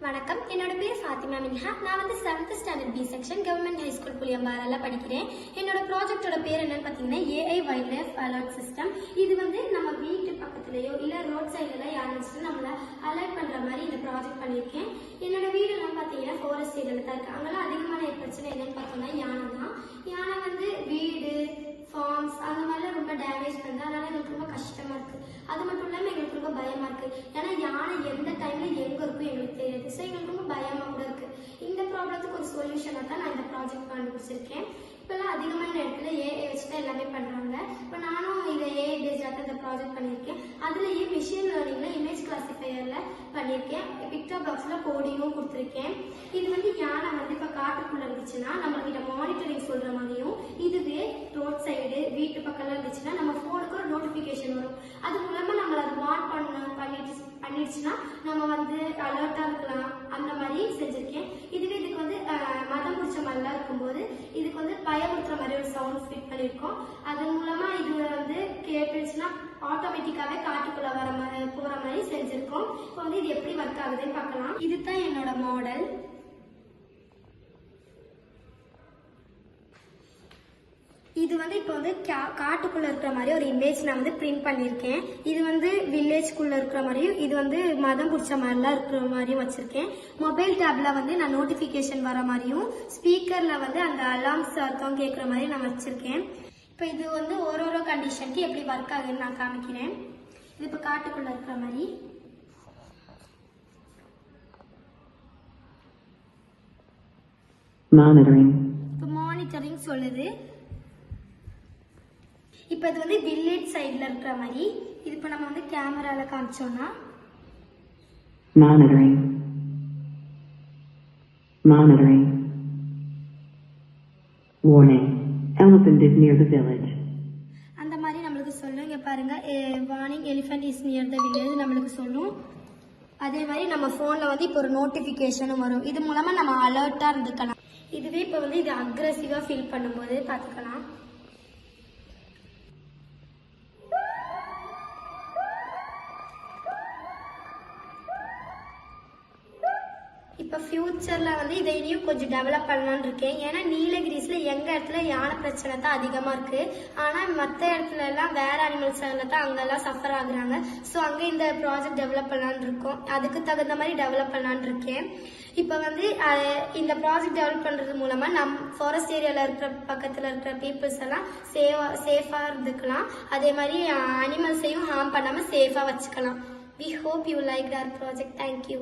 வணக்கம், என்னோட பேர் ஃபாத்திமா மின்ஹா. நான் வந்து 7th standard B section government high school புளியம்பாறையில் படிக்கிறேன். என்னோட ப்ராஜெக்டோட பேர் என்னன்னு பார்த்தீங்கன்னா AI wildlife alert system. இது வந்து நம்ம வீட்டு பக்கத்துலையோ இல்லை ரோட் சைட்லாம் யாரும் நம்மளை அலர்ட் பண்ணுற மாதிரி இந்த ப்ராஜெக்ட் பண்ணியிருக்கேன். என்னோட வீடெல்லாம் பார்த்தீங்கன்னா ஃபாரஸ்ட் ஏரியாவில் தான் இருக்குது. அங்கெல்லாம் அதிகமான பிரச்சனை என்னன்னு பார்த்தோம்னா யானை தான். யானை வந்து வீடு ஃபார்ம்ஸ் அந்த மாதிரிலாம் ரொம்ப டேமேஜ் பண்ணுது. அதனால எங்களுக்கு ரொம்ப கஷ்டமாக இருக்குது. அது மட்டும் இல்லாமல் எங்களுக்கு ரொம்ப பயமாக இருக்குது. ஏன்னா யானை எந்த டைமில் எங்கே இருக்கும் எங்களுக்கு தெரியாது. ஸோ எங்களுக்கு ரொம்ப பயமாக கூட இருக்குது. இந்த ப்ராப்ளத்துக்கு ஒரு சொல்யூஷனாக தான் நான் இந்த ப்ராஜெக்ட் கண்டுபிடிச்சிருக்கேன். இப்போல்லாம் அதிகமான இடத்துல ஏஐ வச்சு தான் எல்லாமே பண்ணுறாங்க. இப்போ நானும் இதை ஏஐ பேஸ்டாக இந்த ப்ராஜெக்ட் பண்ணியிருக்கேன். அதுலேயே மிஷின் லேர்னிங்கில் இமேஜ் கிளாசிஃபையரில் பண்ணியிருக்கேன். பிக்டர் பாக்ஸில் கோடிங்கும் கொடுத்துருக்கேன். இது வந்து யானை வந்து இப்போ காட்டுக்குள்ளே இருந்துச்சுன்னா நம்மள்கிட்ட மானிட்டரிங் சொல்கிற மாதிரியும், இதுவே ரோட் சைடு வீட்டு பக்கம்லாம் இருந்துச்சுன்னா நம்ம ஃபோனுக்கு ஒரு நோட்டிஃபிகேஷன் வரும். அது மூலமாக நம்மளை அது வார்ன் பண்ணிடுச்சுன்னா நம்ம வந்து அலர்ட்டாக இருக்கலாம். அந்த மாதிரி செஞ்சுருக்கேன். இதுவே இதுக்கு வந்து மதம் பிடிச்ச மாதிரிலாம் இருக்கும்போது இதுக்கு வந்து பயமுறுத்துற மாதிரி ஒரு சவுண்ட் ஃபிட் பண்ணியிருக்கோம். அதன் மூலமாக இது வந்து கேட்டுச்சுன்னா ஆட்டோமேட்டிக்காகவே காட்டுக்குள்ளே போகிற மாதிரி செஞ்சுருக்கோம். இப்போ வந்து இது எப்படி ஒர்க் ஆகுதுன்னு பார்க்கலாம். இதுதான் என்னோட மாடல். இது வந்து இப்போ வந்து காட்டுக்குள்ளே இருக்கிற மாதிரி ஒரு இமேஜ் நான் வந்து பிரிண்ட் பண்ணியிருக்கேன். இது வந்து வில்லேஜ்குள்ளே இருக்கிற மாதிரியும், இது வந்து மதம் பிடிச்ச மாதிரிலாம் இருக்கிற மாதிரியும் வச்சுருக்கேன். மொபைல் டேப்பில் வந்து நான் நோட்டிஃபிகேஷன் வர மாதிரியும், ஸ்பீக்கரில் வந்து அந்த அலார்ம்ஸ் அர்த்தம் கேட்குற மாதிரி நான் வச்சுருக்கேன். இப்போ இது வந்து ஒரு கண்டிஷனுக்கு எப்படி ஒர்க் ஆகுதுன்னு நான் காமிக்கிறேன். இது இப்போ காட்டுக்குள்ளே இருக்கிற மாதிரி. இப்போ மானிட்டரிங் சொல்லுது. இப்போ இது வந்து வில்லேஜ் சைடில் இருக்கிற மாதிரி. இது இப்போ நம்ம வந்து கேமராவில் காமிச்சோம்னா monitoring warning elephant is near the village அந்த மாதிரி நம்மளுக்கு சொல்லும். இங்கே பாருங்க, warning elephant is near the village நம்மளுக்கு சொல்லும். அதே மாதிரி நம்ம ஃபோனில் வந்து இப்போ ஒரு நோட்டிஃபிகேஷனும் வரும். இது மூலமாக நம்ம அலர்ட்டாக இருந்துக்கலாம். இதுவே இப்போ வந்து இது அக்ரெசிவாக ஃபீல் பண்ணும்போது பார்த்துக்கலாம். இப்போ ஃபியூச்சரில் வந்து இதை இனியும் கொஞ்சம் டெவலப் பண்ணலான்னு இருக்கேன். ஏன்னா நீலகிரிஸில் எங்கள் இடத்துல யானை பிரச்சனை தான் அதிகமாக இருக்குது. ஆனால் மற்ற இடத்துல எல்லாம் வேறு அனிமல்ஸில் தான் அங்கெல்லாம் சஃபர் ஆகுறாங்க. ஸோ அங்கே இந்த ப்ராஜெக்ட் டெவலப் பண்ணலான்னு இருக்கோம். அதுக்கு தகுந்த மாதிரி டெவலப் பண்ணலான்னு இருக்கேன். இப்போ வந்து இந்த ப்ராஜெக்ட் டெவலப் பண்ணுறது மூலமாக ஃபாரஸ்ட் ஏரியாவில் இருக்கிற பக்கத்தில் இருக்கிற பீப்புள்ஸ் எல்லாம் சேஃபாக இருந்துக்கலாம். அதே மாதிரி அனிமல்ஸையும் ஹார்ம் பண்ணாமல் சேஃபாக வச்சுக்கலாம். We hope you liked our project. Thank you.